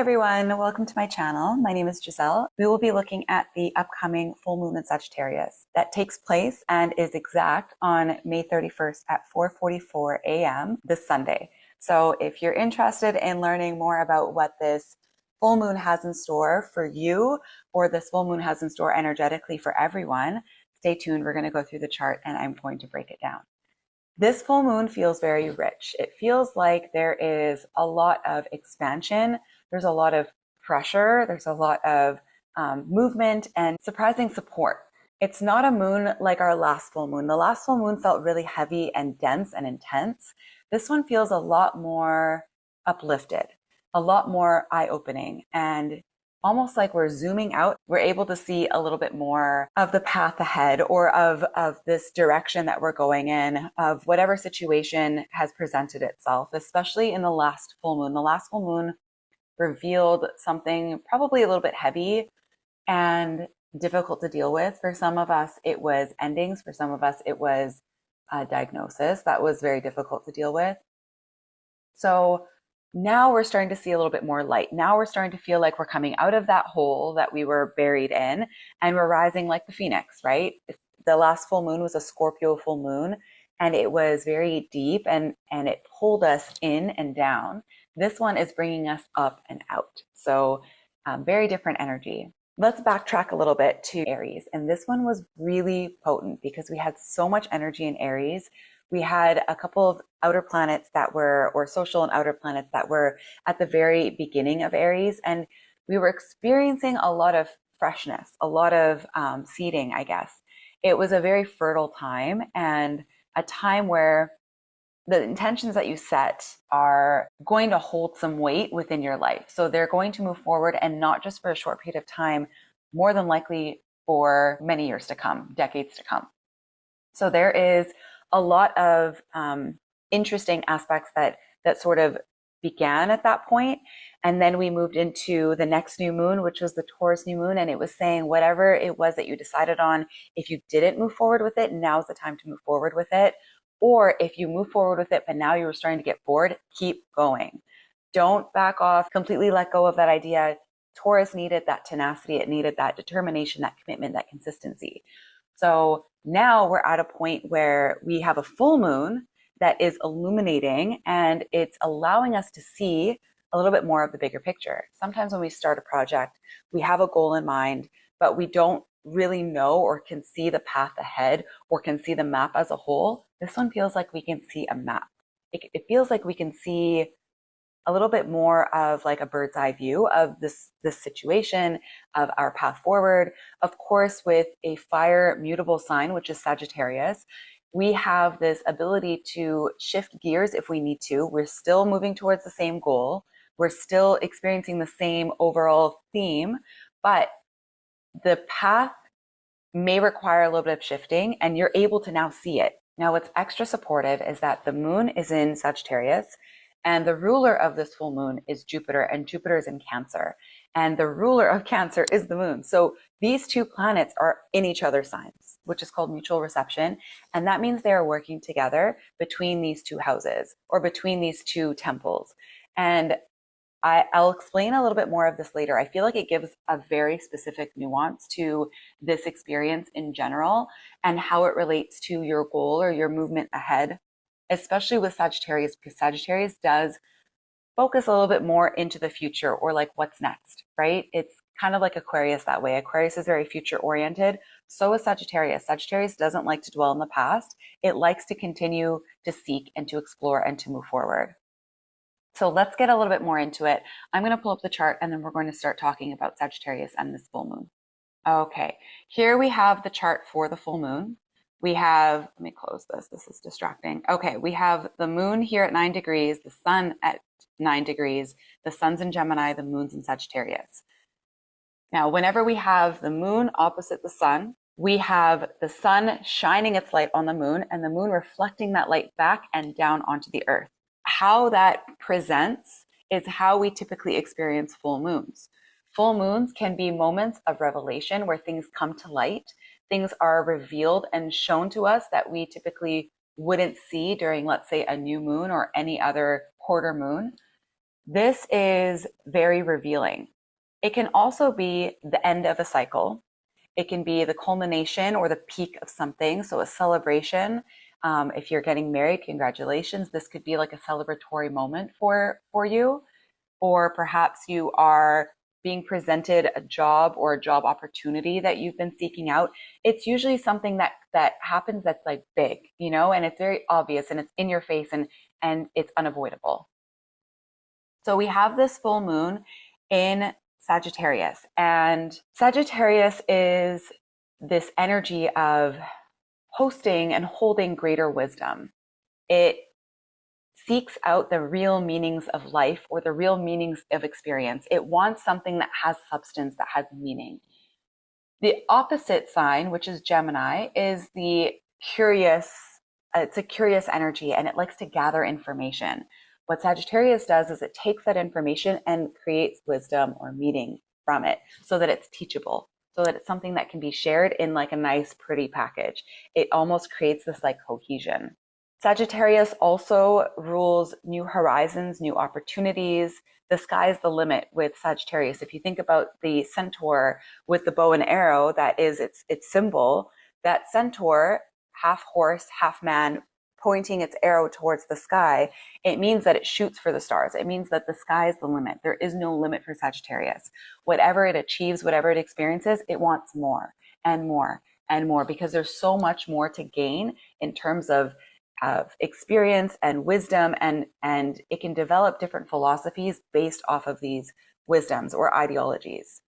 everyone, welcome to my channel. My name is Jezelle. We will be looking at the upcoming full moon in Sagittarius that takes place and is exact on May 31st at 4:44 a.m. this Sunday. So if you're interested in learning more about what this full moon has in store for you, or this full moon has in store energetically for everyone, stay tuned. We're going to go through the chart and I'm going to break it down. This full moon feels very rich. It feels like there is a lot of expansion. There's a lot of pressure. There's a lot of movement and surprising support. It's not a moon like our last full moon. The last full moon felt really heavy and dense and intense. This one feels a lot more uplifted, a lot more eye-opening, and almost like we're zooming out. We're able to see a little bit more of the path ahead, or of this direction that we're going in, of whatever situation has presented itself, especially in the last full moon. The last full moon revealed something probably a little bit heavy and difficult to deal with. For some of us, it was endings. For some of us, it was a diagnosis that was very difficult to deal with. So now we're starting to see a little bit more light. Now we're starting to feel like we're coming out of that hole that we were buried in, and we're rising like the phoenix, right? The last full moon was a Scorpio full moon, and it was very deep, and it pulled us in and down. This one is bringing us up and out. So very different energy. Let's backtrack a little bit to Aries. And this one was really potent because we had so much energy in Aries. We had a couple of outer planets that were, or social and outer planets that were at the very beginning of Aries. And we were experiencing a lot of freshness, a lot of seeding, I guess. It was a very fertile time, and a time where the intentions that you set are going to hold some weight within your life. So they're going to move forward, and not just for a short period of time, more than likely for many years to come, decades to come. So there is a lot of interesting aspects that sort of began at that point. And then we moved into the next new moon, which was the Taurus new moon. And it was saying whatever it was that you decided on, if you didn't move forward with it, now's the time to move forward with it. Or if you move forward with it, but now you were starting to get bored, keep going. Don't back off, completely let go of that idea. Taurus needed that tenacity. It needed that determination, that commitment, that consistency. So now we're at a point where we have a full moon that is illuminating, and it's allowing us to see a little bit more of the bigger picture. Sometimes when we start a project, we have a goal in mind, but we don't really know or can see the path ahead or can see the map as a whole. This one feels like we can see a map. It feels like we can see a little bit more of like a bird's eye view of this situation, of our path forward. Of course, with a fire mutable sign, which is Sagittarius, we have this ability to shift gears if we need to. We're still moving towards the same goal. We're still experiencing the same overall theme, but the path may require a little bit of shifting, and you're able to now see it. Now, what's extra supportive is that the moon is in Sagittarius, and the ruler of this full moon is Jupiter, and Jupiter is in Cancer. And the ruler of Cancer is the moon. So these two planets are in each other's signs, which is called mutual reception. And that means they are working together between these two houses, or between these two temples. And I'll explain a little bit more of this later. I feel like it gives a very specific nuance to this experience in general, and how it relates to your goal or your movement ahead, especially with Sagittarius, because Sagittarius does focus a little bit more into the future, or like what's next, right? It's kind of like Aquarius that way. Aquarius is very future oriented. So is Sagittarius. Sagittarius doesn't like to dwell in the past. It likes to continue to seek and to explore and to move forward. So let's get a little bit more into it. I'm going to pull up the chart, and then we're going to start talking about Sagittarius and this full moon. Okay, here we have the chart for the full moon. We have, let me close this. This is distracting. Okay, we have the moon here at 9 degrees, the sun at 9 degrees, the sun's in Gemini, the moon's in Sagittarius. Now, whenever we have the moon opposite the sun, we have the sun shining its light on the moon, and the moon reflecting that light back and down onto the earth. How that presents is how we typically experience full moons. Full moons can be moments of revelation where things come to light. Things are revealed and shown to us that we typically wouldn't see during, let's say, a new moon or any other quarter moon. This is very revealing. It can also be the end of a cycle. It can be the culmination or the peak of something, so a celebration. If you're getting married, congratulations. This could be like a celebratory moment for you. Or perhaps you are being presented a job or a job opportunity that you've been seeking out. It's usually something that happens that's like big, and it's very obvious and it's in your face and it's unavoidable. So we have this full moon in Sagittarius, and Sagittarius is this energy of hosting and holding greater wisdom. It seeks out the real meanings of life or the real meanings of experience. It wants something that has substance, that has meaning. The opposite sign, which is Gemini, is the curious, it's a curious energy and it likes to gather information. What Sagittarius does is it takes that information and creates wisdom or meaning from it so that it's teachable, so that it's something that can be shared in like a nice, pretty package. It almost creates this like cohesion. Sagittarius also rules new horizons, new opportunities. The sky's the limit with Sagittarius. If you think about the centaur with the bow and arrow, that is its symbol, that centaur, half horse, half man, pointing its arrow towards the sky, it means that it shoots for the stars. It means that the sky is the limit. There is no limit for Sagittarius. Whatever it achieves, whatever it experiences, it wants more and more and more because there's so much more to gain in terms of experience and wisdom, and it can develop different philosophies based off of these wisdoms or ideologies.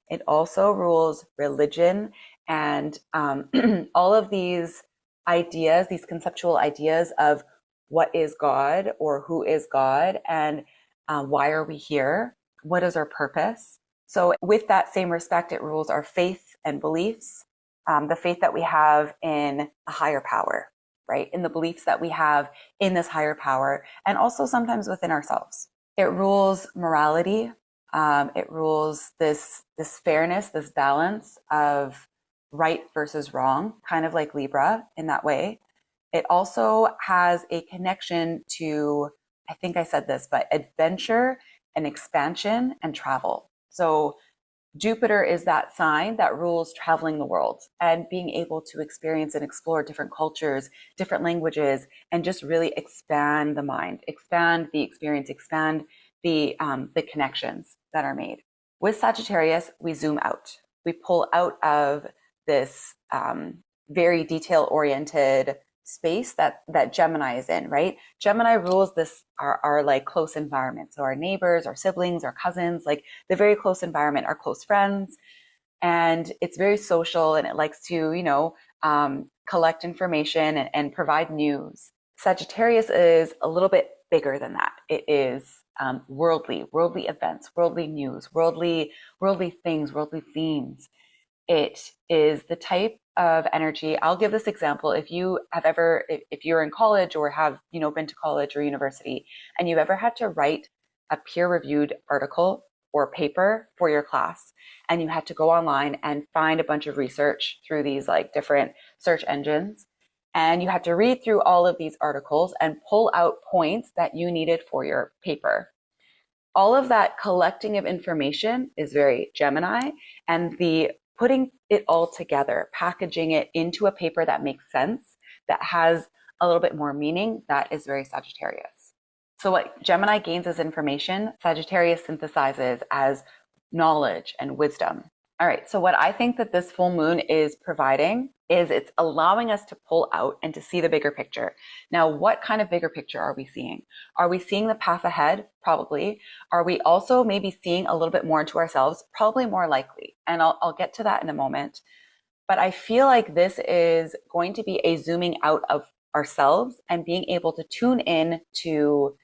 It also rules religion and all of these ideas, these conceptual ideas of what is God or who is God and why are we here? What is our purpose? So with that same respect, it rules our faith and beliefs, the faith that we have in a higher power, right? In the beliefs that we have in this higher power, and also sometimes within ourselves. It rules morality. It rules this fairness, this balance of right versus wrong, kind of like Libra in that way. It also has a connection to, I think I said this, but adventure and expansion and travel. So Jupiter is that sign that rules traveling the world and being able to experience and explore different cultures, different languages, and just really expand the mind, expand the experience, expand the connections that are made. With Sagittarius, we zoom out. We pull out of this very detail-oriented space that Gemini is in, right? Gemini rules this our like close environment. So our neighbors, our siblings, our cousins, like the very close environment, our close friends. And it's very social and it likes to, collect information and provide news. Sagittarius is a little bit bigger than that. It is worldly events, worldly news, worldly things, worldly themes. It is the type of energy. I'll give this example. If you have ever, if you're in college or have, been to college or university and you've ever had to write a peer-reviewed article or paper for your class, and you had to go online and find a bunch of research through these like different search engines, and you had to read through all of these articles and pull out points that you needed for your paper. All of that collecting of information is very Gemini, and the putting it all together, packaging it into a paper that makes sense, that has a little bit more meaning, that is very Sagittarius. So what Gemini gains as information, Sagittarius synthesizes as knowledge and wisdom. All right, so what I think that this full moon is providing is it's allowing us to pull out and to see the bigger picture. Now, what kind of bigger picture are we seeing? Are we seeing the path ahead? Probably. Are we also maybe seeing a little bit more into ourselves? Probably more likely. And I'll get to that in a moment. But I feel like this is going to be a zooming out of ourselves and being able to tune in to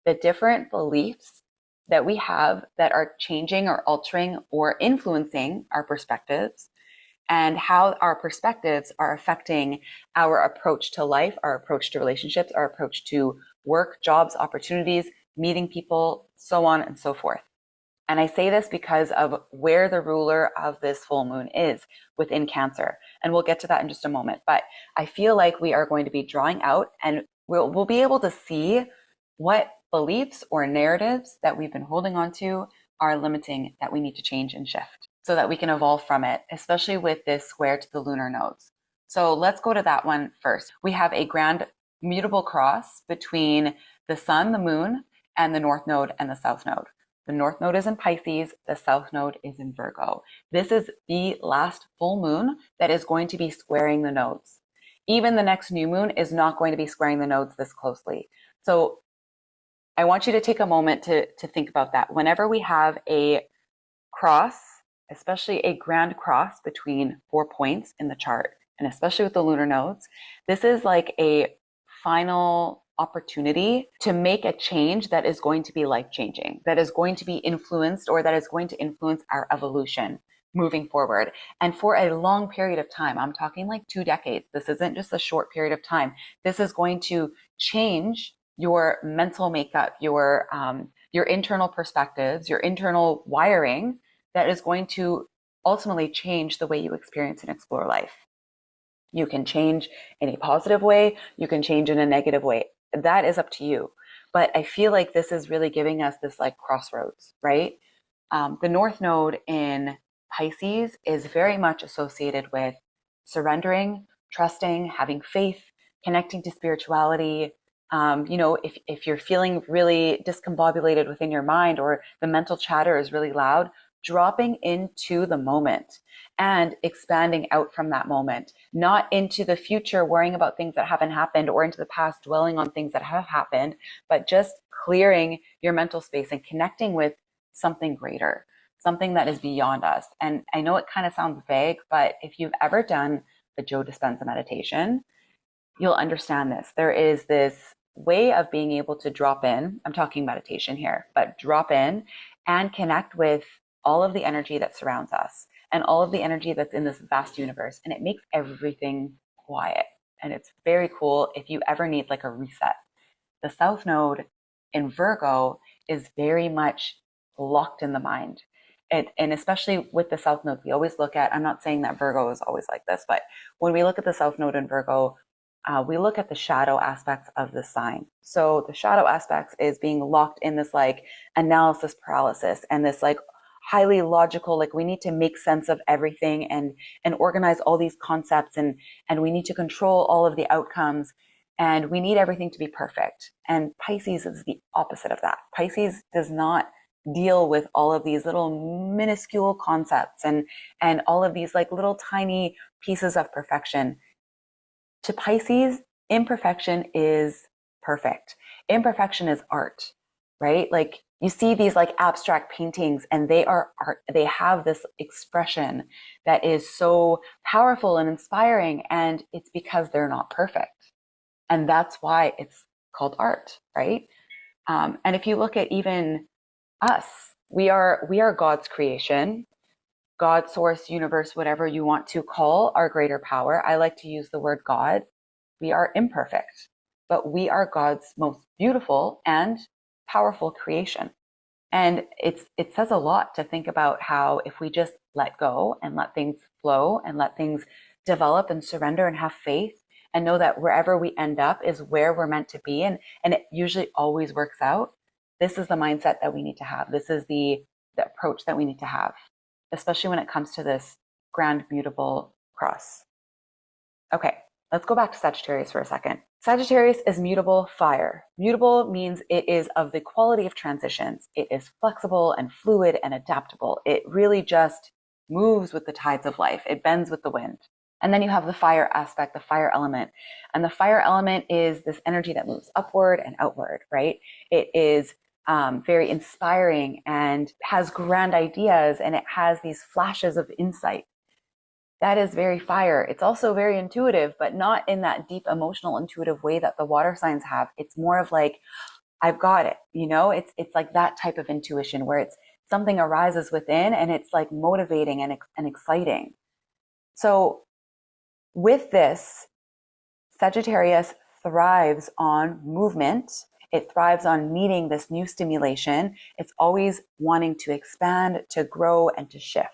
the different beliefs that we have that are changing or altering or influencing our perspectives, and how our perspectives are affecting our approach to life, our approach to relationships, our approach to work, jobs, opportunities, meeting people, so on and so forth. And I say this because of where the ruler of this full moon is within Cancer. And we'll get to that in just a moment. But I feel like we are going to be drawing out and we'll be able to see what beliefs or narratives that we've been holding on to are limiting, that we need to change and shift so that we can evolve from it, especially with this square to the lunar nodes. So let's go to that one first. We have a grand mutable cross between the sun, the moon, and the north node and the south node. The north node is in Pisces, the south node is in Virgo. This is the last full moon that is going to be squaring the nodes. Even the next new moon is not going to be squaring the nodes this closely. So I want you to take a moment to think about that. Whenever we have a cross, especially a grand cross between 4 points in the chart, and especially with the lunar nodes, this is like a final opportunity to make a change that is going to be life-changing, that is going to be influenced, or that is going to influence our evolution moving forward. And for a long period of time, I'm talking like 2 decades. This isn't just a short period of time. This is going to change your mental makeup, your internal perspectives, your internal wiring, that is going to ultimately change the way you experience and explore life. You can change in a positive way, you can change in a negative way. That is up to you. But I feel like this is really giving us this like crossroads, right? The North Node in Pisces is very much associated with surrendering, trusting, having faith, connecting to spirituality. If you're feeling really discombobulated within your mind, or the mental chatter is really loud, dropping into the moment and expanding out from that moment, not into the future worrying about things that haven't happened, or into the past dwelling on things that have happened, but just clearing your mental space and connecting with something greater, something that is beyond us. And I know it kind of sounds vague, but if you've ever done the Joe Dispenza meditation, you'll understand this. There is this way of being able to drop in. I'm talking meditation here, but drop in and connect with all of the energy that surrounds us and all of the energy that's in this vast universe. And it makes everything quiet. And it's very cool if you ever need like a reset. The South Node in Virgo is very much locked in the mind. And especially with the South Node, we always look at, I'm not saying that Virgo is always like this, but when we look at the South Node in Virgo, we look at the shadow aspects of the sign. So the shadow aspects is being locked in this like analysis paralysis and this like highly logical, like we need to make sense of everything and organize all these concepts, and we need to control all of the outcomes, and we need everything to be perfect. And Pisces is the opposite of that. Pisces does not deal with all of these little minuscule concepts and all of these like little tiny pieces of perfection. To Pisces, imperfection is perfect. Imperfection is art, right? Like you see these like abstract paintings, and they are art. They have this expression that is so powerful and inspiring, and it's because they're not perfect. And that's why it's called art, right? And if you look at even us, we are God's creation. God, source, universe, whatever you want to call our greater power. I like to use the word God. We are imperfect, but we are God's most beautiful and powerful creation. And it says a lot to think about how if we just let go and let things flow and let things develop and surrender and have faith and know that wherever we end up is where we're meant to be, and it usually always works out. This is the mindset that we need to have. This is the approach that we need to have, especially when it comes to this grand mutable cross. Okay, let's go back to Sagittarius for a second. Sagittarius is mutable fire. Mutable means it is of the quality of transitions. It is flexible and fluid and adaptable. It really just moves with the tides of life. It bends with the wind. And then you have the fire aspect, the fire element. And the fire element is this energy that moves upward and outward, right? It is very inspiring and has grand ideas, and it has these flashes of insight. That is very fire. It's also very intuitive, but not in that deep emotional intuitive way that the water signs have. It's more of like, I've got it, it's like that type of intuition where it's something arises within and it's like motivating and exciting. So with this, Sagittarius thrives on movement. It thrives on meeting this new stimulation. It's always wanting to expand, to grow, and to shift.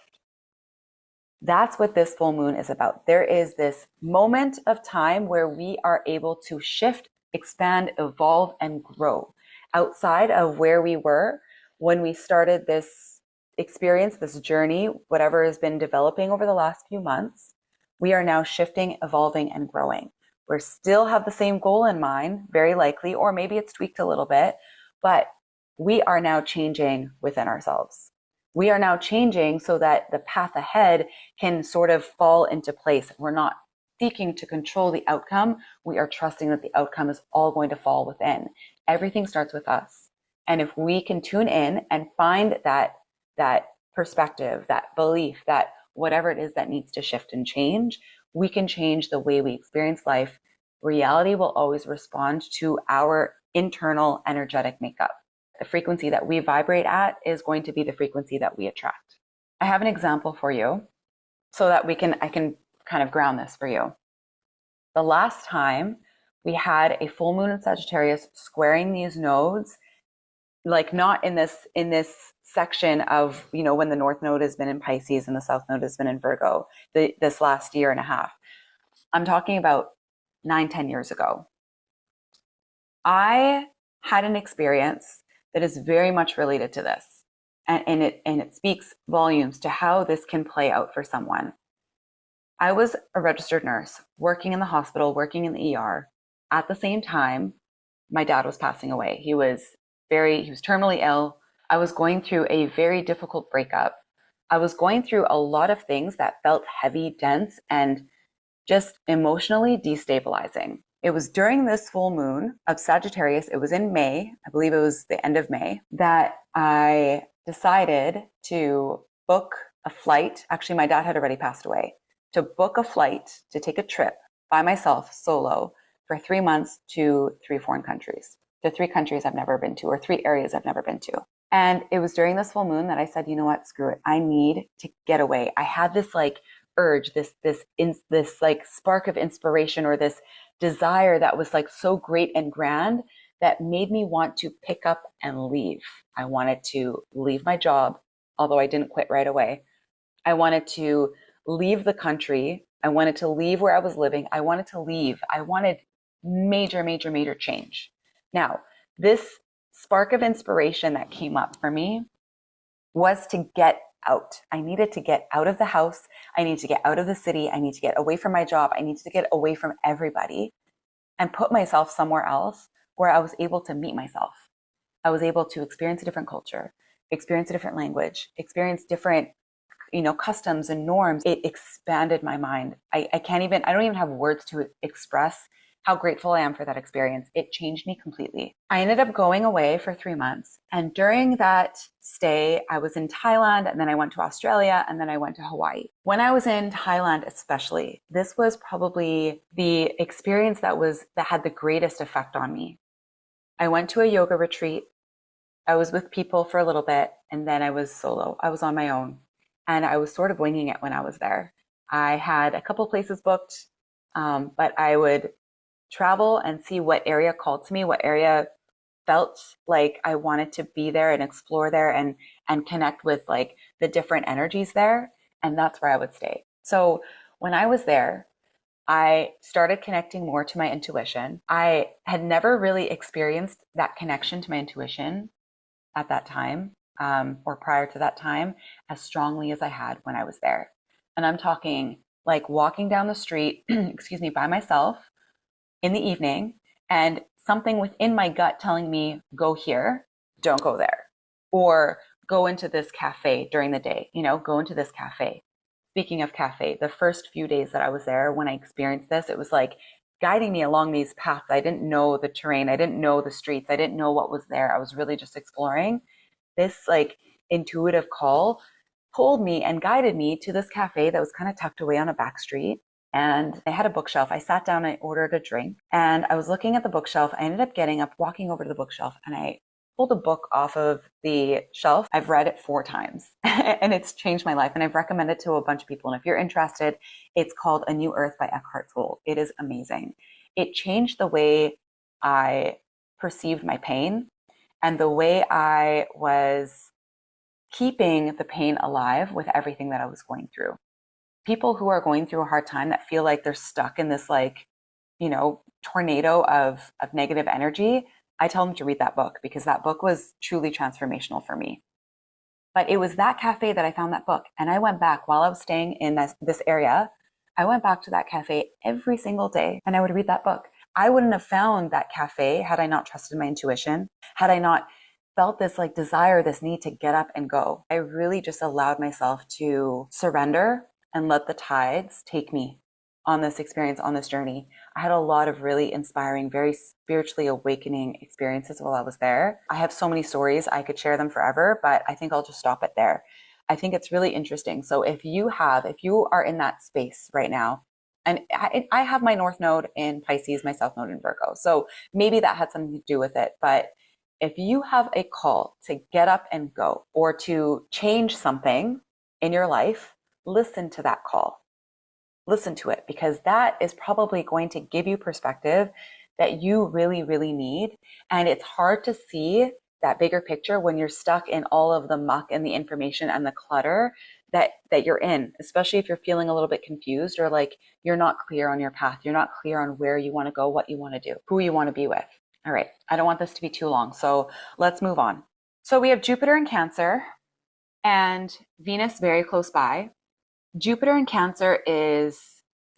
That's what this full moon is about. There is this moment of time where we are able to shift, expand, evolve, and grow outside of where we were when we started this experience, this journey, whatever has been developing over the last few months. We are now shifting, evolving, and growing. We still have the same goal in mind, very likely, or maybe it's tweaked a little bit, but we are now changing within ourselves. We are now changing so that the path ahead can sort of fall into place. We're not seeking to control the outcome. We are trusting that the outcome is all going to fall within. Everything starts with us. And if we can tune in and find that perspective, that belief, that whatever it is that needs to shift and change, we can change the way we experience life. Reality will always respond to our internal energetic makeup. The frequency that we vibrate at is going to be the frequency that we attract. I have an example for you so that I can kind of ground this for you. The last time we had a full moon in Sagittarius squaring these nodes, like not in this section of, when the North Node has been in Pisces and the South Node has been in Virgo, this last year and a half. I'm talking about 9-10 years ago. I had an experience that is very much related to this. And it speaks volumes to how this can play out for someone. I was a registered nurse working in the hospital, working in the ER. At the same time, my dad was passing away. He was terminally ill. I was going through a very difficult breakup. I was going through a lot of things that felt heavy, dense, and just emotionally destabilizing. It was during this full moon of Sagittarius, it was in May, I believe it was the end of May, that I decided to book a flight. Actually, my dad had already passed away. To book a flight to take a trip by myself, solo, for 3 months to 3 foreign countries. To 3 countries I've never been to, or 3 areas I've never been to. And it was during this full moon that I said, you know what, screw it. I need to get away. I had this urge, this spark of inspiration, or this desire that was so great and grand that made me want to pick up and leave. I wanted to leave my job, although I didn't quit right away. I wanted to leave the country. I wanted to leave where I was living. I wanted to leave. I wanted major, major, major change. Now, this spark of inspiration that came up for me was to get out. I needed to get out of the house. I need to get out of the city. I need to get away from my job. I need to get away from everybody and put myself somewhere else where I was able to meet myself. I was able to experience a different culture, experience a different language, experience different, customs and norms. It expanded my mind. I don't even have words to express how grateful I am for that experience. It changed me completely. I ended up going away for 3 months. And during that stay, I was in Thailand, and then I went to Australia, and then I went to Hawaii. When I was in Thailand, especially, this was probably the experience that had the greatest effect on me. I went to a yoga retreat. I was with people for a little bit, and then I was solo. I was on my own, and I was sort of winging it when I was there. I had a couple places booked, but I would travel and see what area called to me, what area felt like I wanted to be there and explore there and connect with the different energies there. And that's where I would stay. So when I was there, I started connecting more to my intuition. I had never really experienced that connection to my intuition at that time, or prior to that time, as strongly as I had when I was there. And I'm talking walking down the street, by myself, in the evening, and something within my gut telling me, go here, don't go there, or go into this cafe during the day, go into this cafe. Speaking of cafe, the first few days that I was there, when I experienced this, it was guiding me along these paths. I didn't know the terrain. I didn't know the streets. I didn't know what was there. I was really just exploring. This intuitive call pulled me and guided me to this cafe that was kind of tucked away on a back street. And I had a bookshelf. I sat down, I ordered a drink, and I was looking at the bookshelf. I ended up getting up, walking over to the bookshelf, and I pulled a book off of the shelf. I've read it 4 times and it's changed my life. And I've recommended it to a bunch of people. And if you're interested, it's called A New Earth by Eckhart Tolle. It is amazing. It changed the way I perceived my pain and the way I was keeping the pain alive with everything that I was going through. People who are going through a hard time that feel like they're stuck in this tornado of negative energy, I tell them to read that book because that book was truly transformational for me. But it was that cafe that I found that book. And I went back while I was staying in this area. I went back to that cafe every single day and I would read that book. I wouldn't have found that cafe had I not trusted my intuition, had I not felt this like desire, this need to get up and go. I really just allowed myself to surrender and let the tides take me on this experience, on this journey. I had a lot of really inspiring, very spiritually awakening experiences while I was there. I have so many stories, I could share them forever, but I think I'll just stop it there. I think it's really interesting. So if you are in that space right now, and I have my North Node in Pisces, my South Node in Virgo. So maybe that had something to do with it. But if you have a call to get up and go or to change something in your life, listen to that call. Listen to it, because that is probably going to give you perspective that you really, really need. And it's hard to see that bigger picture when you're stuck in all of the muck and the information and the clutter that you're in, especially if you're feeling a little bit confused or like you're not clear on your path. You're not clear on where you want to go, what you want to do, who you want to be with. All right. I don't want this to be too long, so let's move on. So we have Jupiter in Cancer and Venus very close by. Jupiter in Cancer is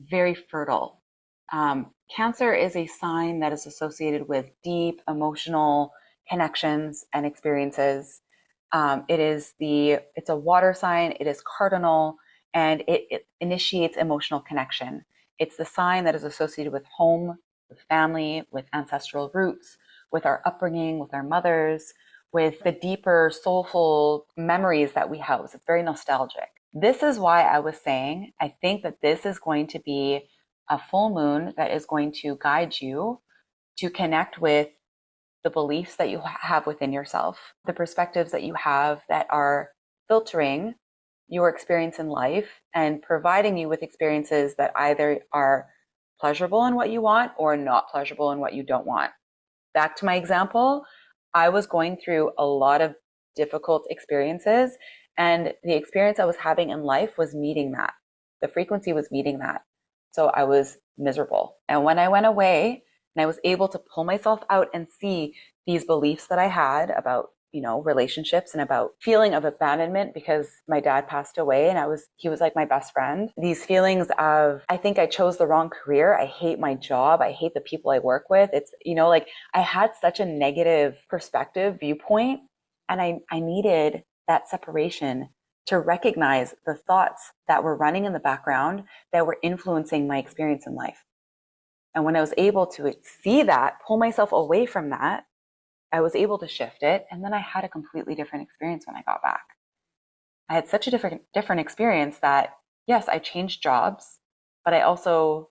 very fertile. Cancer is a sign that is associated with deep emotional connections and experiences. It's a water sign, it is cardinal, and it initiates emotional connection. It's the sign that is associated with home, with family, with ancestral roots, with our upbringing, with our mothers, with the deeper soulful memories that we house. It's very nostalgic. This is why I was saying, I think that this is going to be a full moon that is going to guide you to connect with the beliefs that you have within yourself, the perspectives that you have that are filtering your experience in life and providing you with experiences that either are pleasurable in what you want or not pleasurable in what you don't want. Back to my example, I was going through a lot of difficult experiences, and the experience I was having in life was meeting that. The frequency was meeting that. So I was miserable. And when I went away and I was able to pull myself out and see these beliefs that I had about, relationships and about feeling of abandonment because my dad passed away and he was like my best friend. These feelings of, I think I chose the wrong career. I hate my job. I hate the people I work with. It's, I had such a negative perspective viewpoint, and I needed that separation to recognize the thoughts that were running in the background that were influencing my experience in life. And when I was able to see that, pull myself away from that, I was able to shift it. And then I had a completely different experience when I got back. I had such a different experience that, yes, I changed jobs, but I also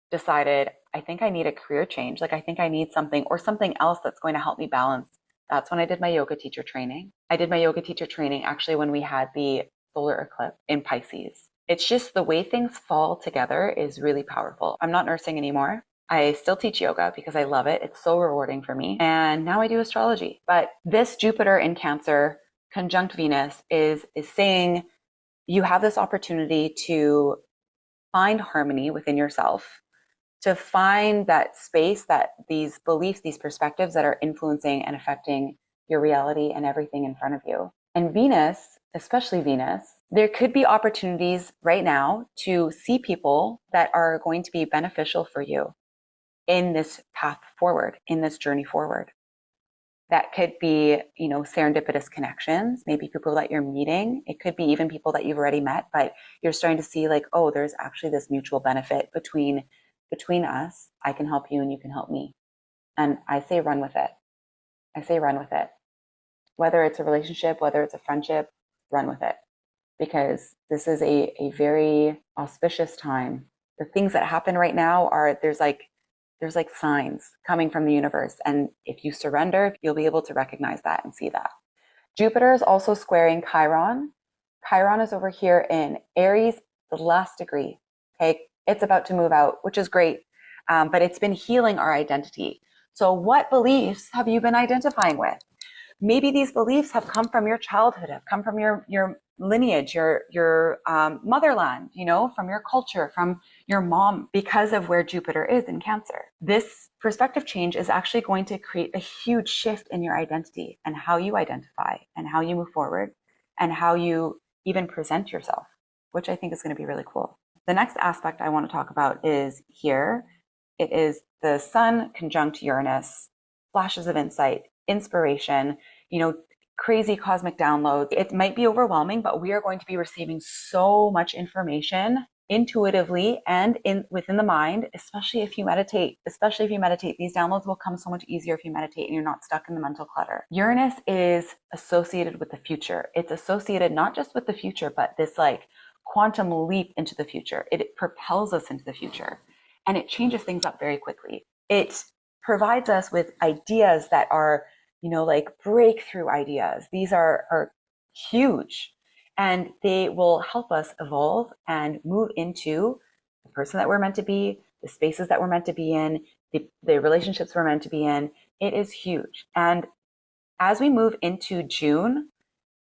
decided, I think I need a career change. Like, I think I need something else that's going to help me balance. That's when I did my yoga teacher training. I did my yoga teacher training actually when we had the solar eclipse in Pisces. It's just the way things fall together is really powerful. I'm not nursing anymore. I still teach yoga because I love it. It's so rewarding for me. And now I do astrology. But this Jupiter in Cancer conjunct Venus is saying you have this opportunity to find harmony within yourself, to find that space, that these beliefs, these perspectives that are influencing and affecting your reality and everything in front of you. And Venus, especially Venus, there could be opportunities right now to see people that are going to be beneficial for you in this path forward, in this journey forward. That could be, serendipitous connections, maybe people that you're meeting. It could be even people that you've already met, but you're starting to see like, oh, there's actually this mutual benefit between us. I can help you and you can help me. And I say run with it. Whether it's a relationship, whether it's a friendship, run with it. Because this is a very auspicious time. The things that happen right now are, there's like signs coming from the universe. And if you surrender, you'll be able to recognize that and see that. Jupiter is also squaring Chiron. Chiron is over here in Aries, the last degree. Okay, it's about to move out, which is great. But it's been healing our identity. So what beliefs have you been identifying with? Maybe these beliefs have come from your childhood, have come from your lineage, your motherland, you know, from your culture, from your mom, because of where Jupiter is in Cancer. This perspective change is actually going to create a huge shift in your identity and how you identify and how you move forward and how you even present yourself, which I think is going to be really cool. The next aspect I want to talk about is here. It is the Sun conjunct Uranus, flashes of insight, inspiration, you know, crazy cosmic downloads. It might be overwhelming, but we are going to be receiving so much information intuitively and within the mind, especially if you meditate. These downloads will come so much easier if you meditate and you're not stuck in the mental clutter. Uranus is associated with the future. It's associated not just with the future, but this like quantum leap into the future. It propels us into the future and it changes things up very quickly. It provides us with ideas that are, you know, like breakthrough ideas. These are huge and they will help us evolve and move into the person that we're meant to be, the spaces that we're meant to be in, the relationships we're meant to be in. It is huge. And as we move into June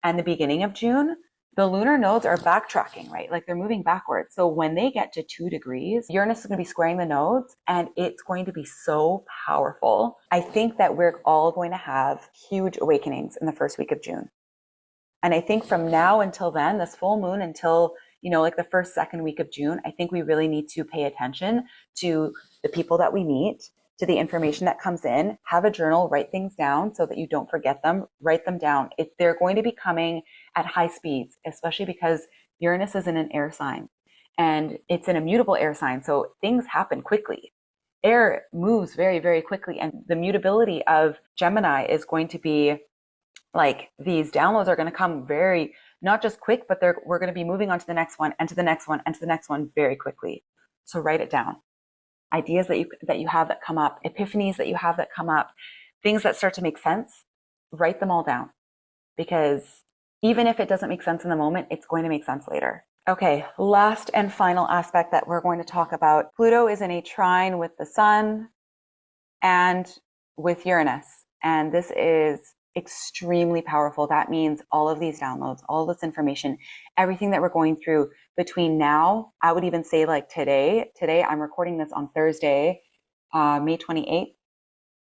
and the beginning of June, the lunar nodes are backtracking, right? Like they're moving backwards. So when they get to 2 degrees, Uranus is going to be squaring the nodes and it's going to be so powerful. I think that we're all going to have huge awakenings in the first week of June. And I think from now until then, this full moon until, you know, like the first, second week of June, I think we really need to pay attention to the people that we meet, to the information that comes in, have a journal, write things down so that you don't forget them, write them down. They're going to be coming at high speeds, especially because Uranus is in an air sign and it's an immutable air sign. So things happen quickly. Air moves very, very quickly. And the mutability of Gemini is going to be like these downloads are going to come very, not just quick, but we're going to be moving on to the next one and to the next one and to the next one very quickly. So write it down. Ideas that you have that come up, epiphanies that you have that come up, things that start to make sense, write them all down. Because even if it doesn't make sense in the moment, it's going to make sense later. Okay, last and final aspect that we're going to talk about. Pluto is in a trine with the Sun and with Uranus. And this is extremely powerful. That means all of these downloads, all this information, everything that we're going through between now, I would even say like today I'm recording this on Thursday, May 28th.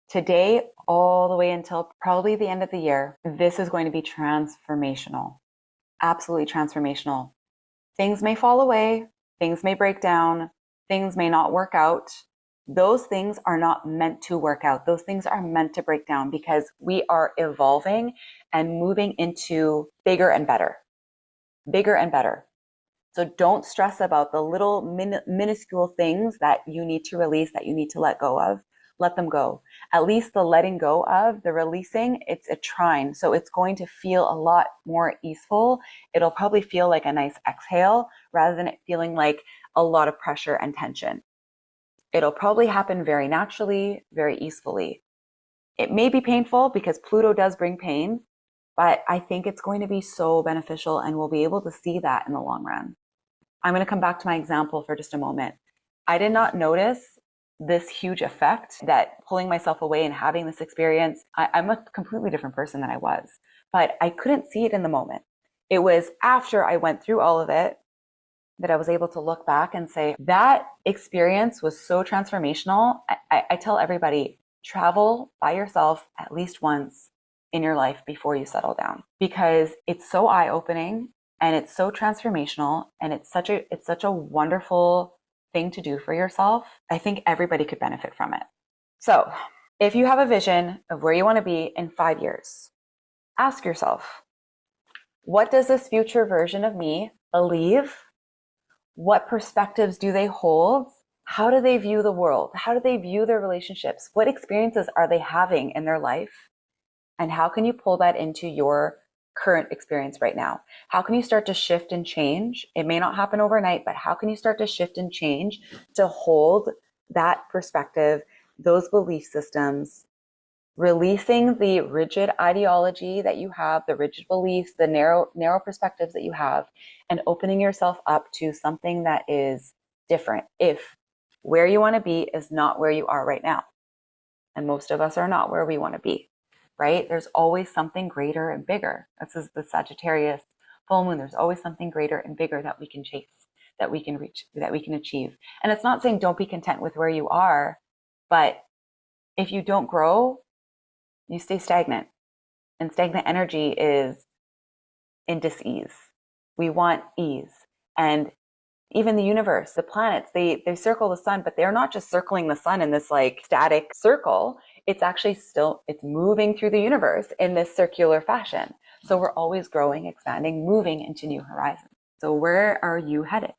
Today, all the way until probably the end of the year, this is going to be transformational, absolutely transformational. Things may fall away, things may break down, things may not work out. Those things are not meant to work out. Those things are meant to break down because we are evolving and moving into bigger and better, bigger and better. So don't stress about the little minuscule things that you need to release, that you need to let go of. Let them go. At least the letting go of, the releasing, it's a trine. So it's going to feel a lot more easeful. It'll probably feel like a nice exhale rather than it feeling like a lot of pressure and tension. It'll probably happen very naturally, very easefully. It may be painful because Pluto does bring pain, but I think it's going to be so beneficial and we'll be able to see that in the long run. I'm going to come back to my example for just a moment. I did not notice this huge effect that pulling myself away and having this experience, I'm a completely different person than I was, but I couldn't see it in the moment. It was after I went through all of it that I was able to look back and say, that experience was so transformational. I tell everybody, travel by yourself at least once in your life before you settle down, because it's so eye-opening and it's so transformational and it's such a wonderful thing to do for yourself. I think everybody could benefit from it. So if you have a vision of where you want to be in 5 years, ask yourself, what does this future version of me believe? What perspectives do they hold? How do they view the world? How do they view their relationships? What experiences are they having in their life? And how can you pull that into your current experience right now? How can you start to shift and change? It may not happen overnight, but how can you start to shift and change to hold that perspective, those belief systems, releasing the rigid ideology that you have, the rigid beliefs, the narrow perspectives that you have, and opening yourself up to something that is different if where you want to be is not where you are right now. And most of us are not where we want to be, right? There's always something greater and bigger. This is the Sagittarius full moon, there's always something greater and bigger that we can chase, that we can reach, that we can achieve. And it's not saying don't be content with where you are, but if you don't grow, you stay stagnant. And stagnant energy is in dis-ease. We want ease. And even the universe, the planets, they circle the sun, but they're not just circling the sun in this like static circle. It's actually it's moving through the universe in this circular fashion. So we're always growing, expanding, moving into new horizons. So where are you headed?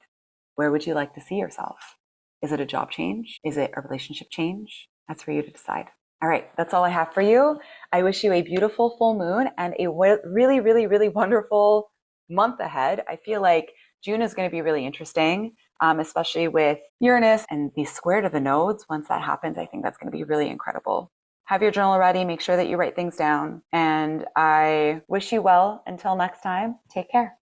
Where would you like to see yourself? Is it a job change? Is it a relationship change? That's for you to decide. All right, that's all I have for you. I wish you a beautiful full moon and a really, really, really wonderful month ahead. I feel like June is going to be really interesting, especially with Uranus and the square to the nodes. Once that happens, I think that's going to be really incredible. Have your journal ready. Make sure that you write things down. And I wish you well until next time. Take care.